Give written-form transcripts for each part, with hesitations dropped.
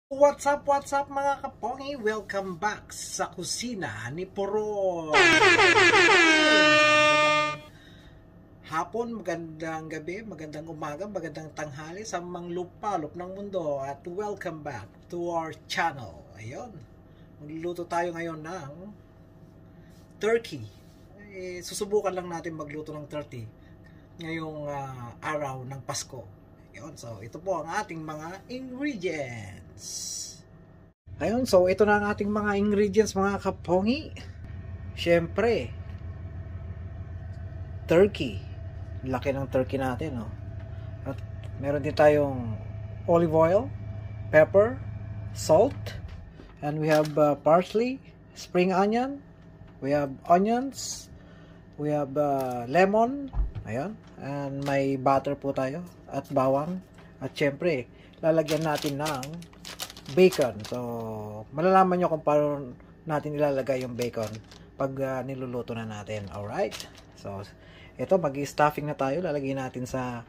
What's up mga kapongi? Welcome back sa kusina ni Puro. Hapon, magandang gabi, magandang umaga, magandang tanghali sa mga lupalop ng mundo at welcome back to our channel. Ayun, magluluto tayo ngayon ng turkey. Susubukan lang natin magluto ng turkey ngayong araw ng Pasko. Ayun, so ito po ang ating mga ingredients. Ayun, so ito na ang ating mga ingredients mga kapongi. Siyempre, turkey. Laki ng turkey natin, no? At meron din tayong olive oil, pepper, salt, and we have parsley, spring onion, we have onions, we have lemon, ayun, and may butter po tayo at bawang, at syempre lalagyan natin ng bacon. So malalaman nyo kung paano natin ilalagay yung bacon pag niluluto na natin. Alright, so ito, mag-stuffing na tayo. Lalagay natin sa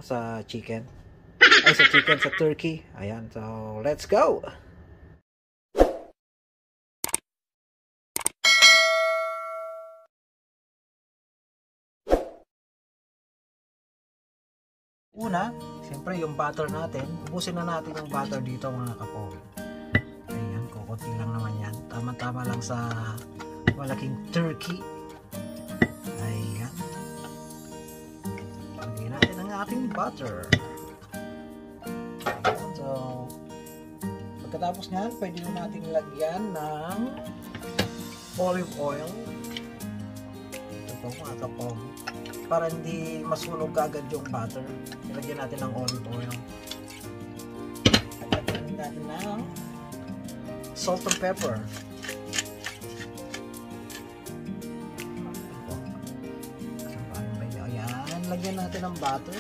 sa chicken, sa turkey. Ayan, so let's go. Una, siyempre yung butter natin, ubusin na natin yung butter dito mga kapong. Ayan, kukunti lang naman yan. Tama-tama lang sa malaking turkey. Ayan. Lagyan natin ang ating butter. Ayan, so pagkatapos nyan, pwede natin lagyan ng olive oil. Ito po mga kapong. Para hindi masunog agad yung butter, ilagyan natin ng olive oil. Lagyan natin ng salt and pepper. Ayan, lagyan natin ng butter.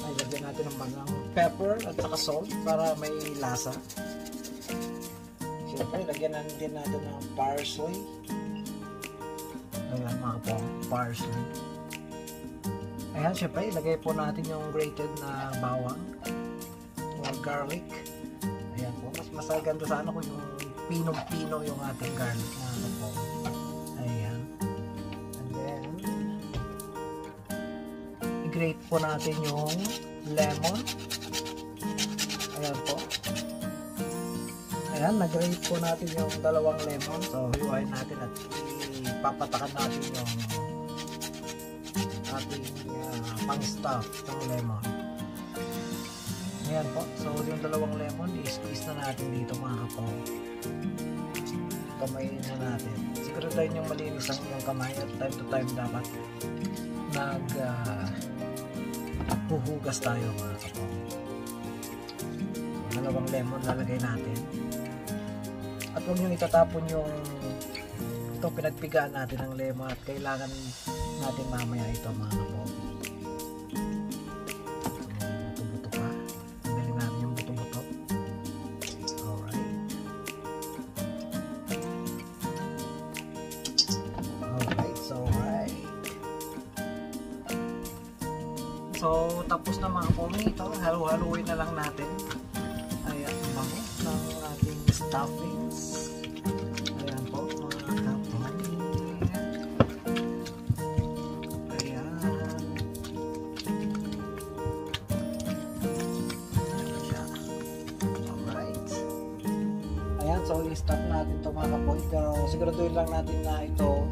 Ay, lagyan natin ng pepper at saka salt para may lasa. Siyempre, lagyan din natin ng parsley. Ayan mga po, parsley. Ayan, syempre, ilagay po natin yung grated na bawang or garlic. Ayan po, mas masaganda sa kung yung pinong-pino yung ating garlic mga po. Ayan. And then, i-grate po natin yung lemon. Ayan po. Ayan, nag-grate po natin yung dalawang lemon. So, hiwain natin at papatakan natin yung ating pang-stuff ng lemon. Ayan po. So, yung dalawang lemon, i-squeeze na natin dito mga kapong. Kamayin na natin. Siguro tayo yung malinis ang yung kamay at time to time dapat huhugas tayo mga kapong. Dalawang lemon lalagay natin. At huwag nyo itatapon yung ito, pinagpigaan natin ng lemon at kailangan natin mamaya ito mga kapong. Buto-buto pa. Tanggalin natin yung buto-buto. Alright. Alright, so right. So, tapos na mga kapong ito. Halu-haluin na lang natin. Ayan, bango ng ating stuffings. Ayan po mga kapong. Ayan. Alright. Ayan, so i-stuff natin ito mga kapong. Pero siguraduhin lang natin na ito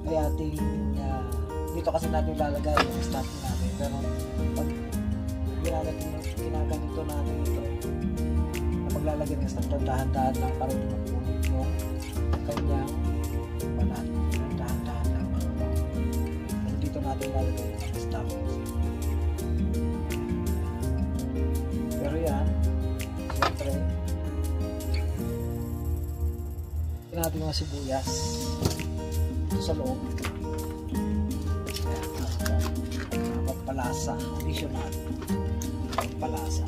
ay ating dito kasi natin lalagay yung stuffing natin. Pero pag ginaganito natin ito, maglalagay ng stuff, dahan-dahan lang para hindi mapunit yung kanyang balat. Dahan-dahan lang mga kapong. Dito natin lalagay ng stuff. Pero yan, siyempre, ito natin yung sibuyas ito sa loob. Ayan, pagpalasa, additional pagpalasa.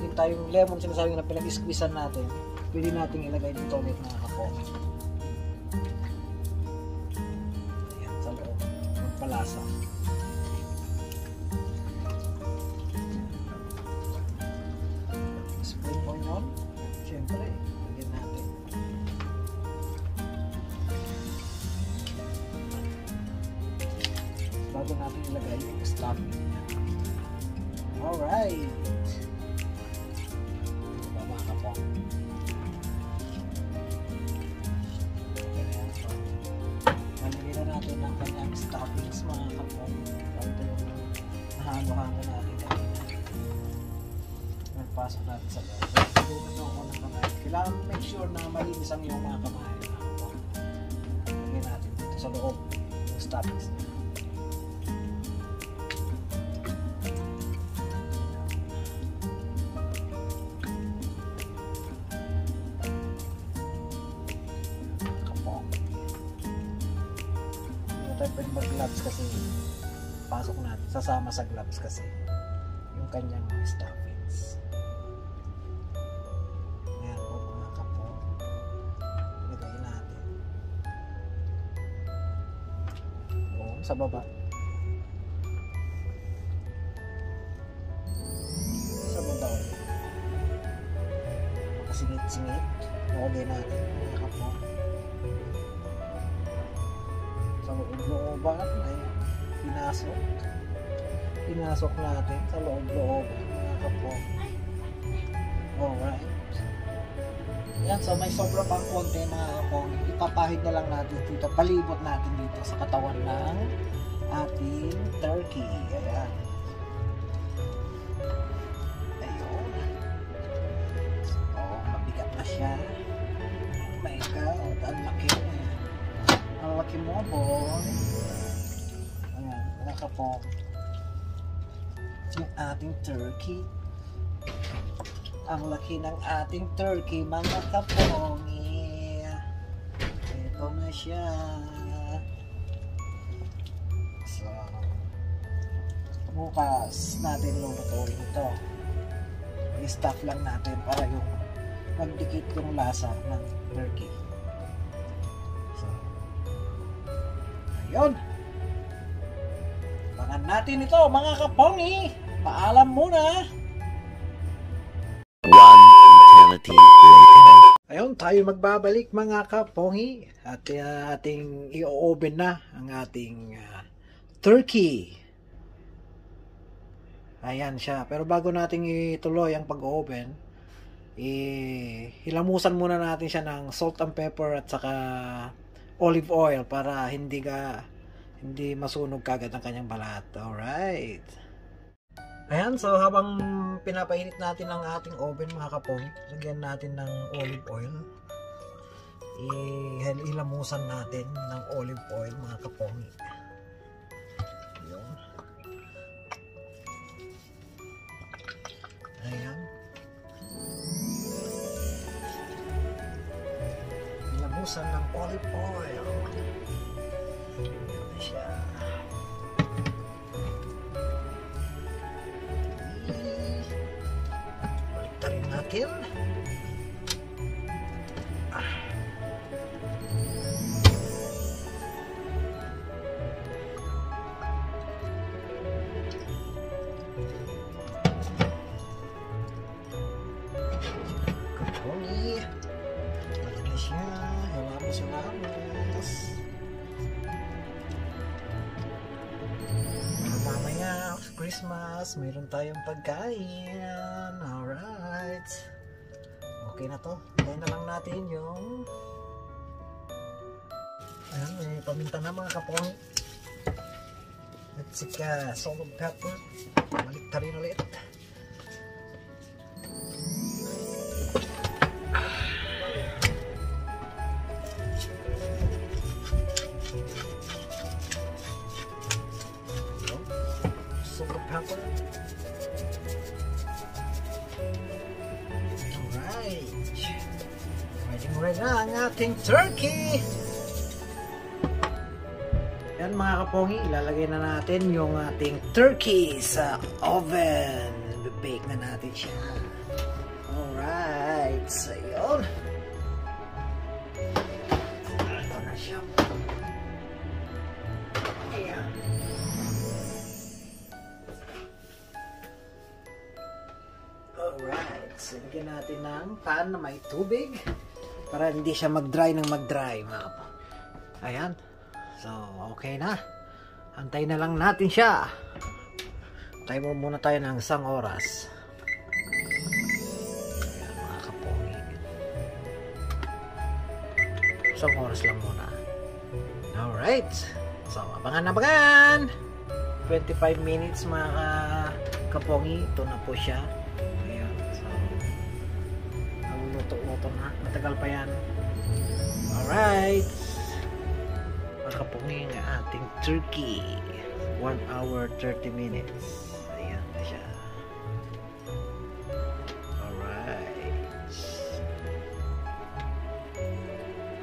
din tayong lemon, sinasabi na pinag-squeezean natin. Pwede natin ilagay dito ulit mga kapogi. Ayan, sa loob. Magpalasa. Spring onion. Siyempre, lagyan natin. Bago natin ilagay yung stuffing niya. Alright. Baba ka po. Nalagay na natin ang kanyang stuffings mga kapong. Ito yung nahalo-halo natin kanina. Nagpasok natin sa loob. Huwag ako ng kamay. Kailangan make sure na malinis ang iyong mga kamay. Lagay natin dito sa loob yung stuffings niya. Tayo pwede mag-gloves kasi pasok natin, sasama sa gloves kasi yung kanyang stuffings. Ayan po mga kapo, ilagay natin o sa baba, sa baba ulit makasingit-singit, ilagay natin mga kapo sa loob-looban. Ayan, pinasok natin sa loob-looban mga kapo. Alright, yan, so may sobra pang konti mga kapo, ipapahid na lang natin dito, palibot natin dito sa katawan ng ating turkey. Ayan, ayun, so mabigat na siya. Oh my god, ang laki. Ang laki mo, boy. Ayan, nakapong yung ating turkey. Ang laki ng ating turkey, mga kapongi. Ito na siya. So, bukas natin lulutuin ito. I-stuff lang natin para yung magdikit yung lasa ng turkey. Yun. Abangan natin ito mga kapongi. Paalam muna. One eternity later. Ayun, tayo magbabalik mga kapongi. At ating i-oven na ang ating turkey. Ayan siya. Pero bago nating ituloy ang pag-oven, hilamusan muna natin siya ng salt and pepper at saka olive oil para hindi masunog kagad ang kanyang balat. Alright. Ayan, so habang pinapainit natin ang ating oven mga kapong, lagyan natin ng olive oil. Ilamusan natin ng olive oil mga kapong. Yun. Ayan. Ilamusan ng olive oil. Ayan na siya. Baliktarin natin. Kapongi. Ayan na siya. Hilamos. Mamaya Christmas, mayroon tayong pagkain. Alright. Okay na to. Hintayin na lang natin yung ayan, may paminta na mga kapong. At sika salt and pepper. Baliktarin ulit. Pepper. Alright. Ready na ang ating turkey. Yan mga kapongi, ilalagay na natin yung ating turkey sa oven. bake na natin siya. Alright, so yun. Ito na siya. Ayan. Alright, so lagyan natin ng pan na may tubig para hindi siya mag-dry ng mag-dry. Ayan. So, okay na. Antayin na lang natin siya. Tayo mo muna tayo ng 1 oras. Ayan, mga kapogi. 1 oras lang muna. Alright. So, abangan! 25 minutes mga kapogi. Ito na po siya. Ayan. So, luto-luto na. Matagal pa yan. Alright. Mga kapogi ng ating turkey. 1 hour 30 minutes. Ayan na siya. Alright.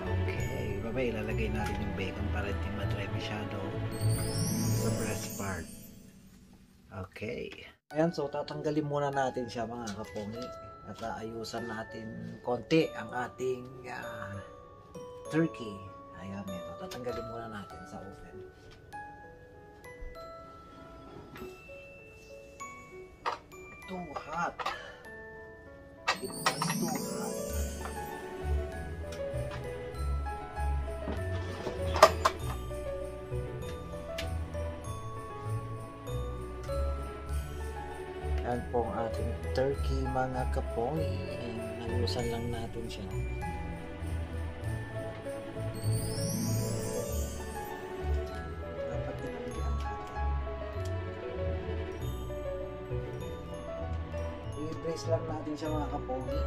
Okay. Baba, ilalagay natin yung bacon para hindi madry masyado sa breast part. Okay. Ayan, so tatanggalin muna natin siya mga kapongi. At ayusan natin konti ang ating turkey. Ayan, ito. Tatanggalin muna natin sa oven. Too hot. It was too hot. Yan po ang ating turkey mga kapongi. Ayusan lang natin siya. Dapat tinalihan natin. I-brace lang natin siya mga kapongi.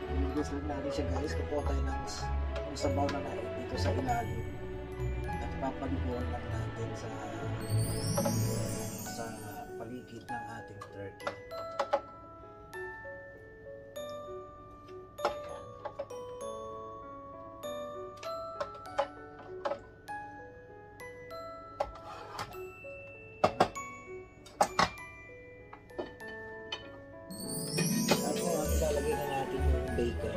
I-brace lang natin siya guys. Kukuha tayo ng sabaw na natin dito sa ilalim. At papaliguan lang natin sa paligid ng ating turkey. Ilalagay na natin yung bacon.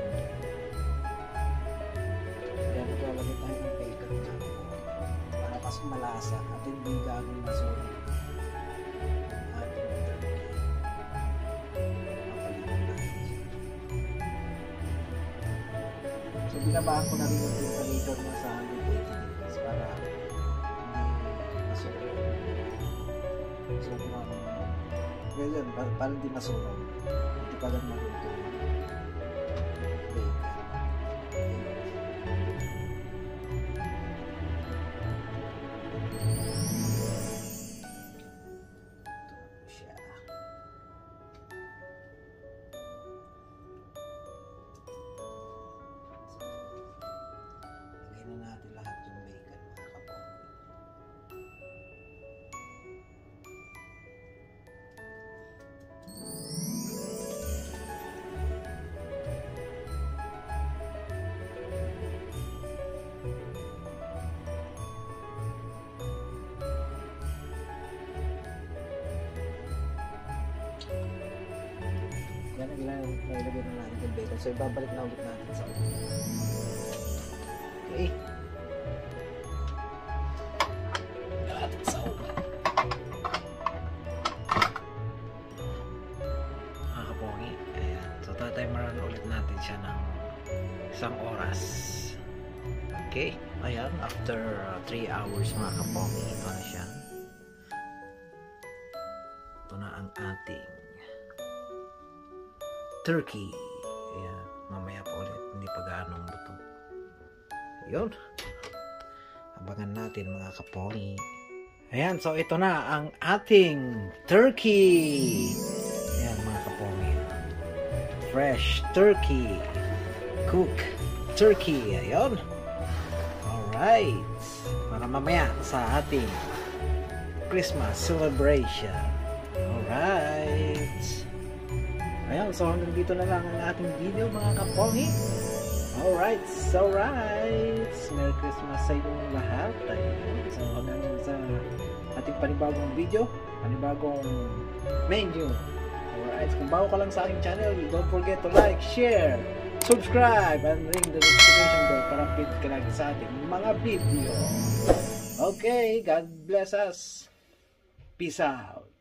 Yan, ilalagay tayo ng bacon para mas malasa at hindi gano'ng masunog ating turkey. So binabahan ko na rin yung temperature niya sa 180 degrees para hindi masunog. So ganyan, para hindi masunog. Hindi pa lang maluto. Lagyan na natin lahat yung bacon mga kapogi. Yan ang ilalagay na natin yung bacon. So ibabalik na ulit natin sa oven. Okay. Natin sa oven. Mga kapogi. Ayan. So tatimeran ulit natin siya ng 1 oras. Okay. Ayan. After 3 hours mga kapogi. Ito na siya. Ito na ang ating turkey. Ayan. Mamaya pa ulit. Hindi pa gaanong luto. Yun. Abangan natin mga kapogi. Ayan. So ito na ang ating turkey. Ayan mga kapogi. Fresh turkey. Cook turkey. Ayan. Alright. Para mamaya sa ating Christmas celebration. Alright. Ayan, so hanggang dito na lang ang ating video mga kapogi. Alright, so right. Merry Christmas sa inyong lahat. Ayan, so hanggang sa ating panibagong video, panibagong menu Alright, kung bago ka lang sa aking channel, don't forget to like, share, subscribe, and ring the notification bell para update ka lagi sa ating mga video. Okay, God bless us. Peace out.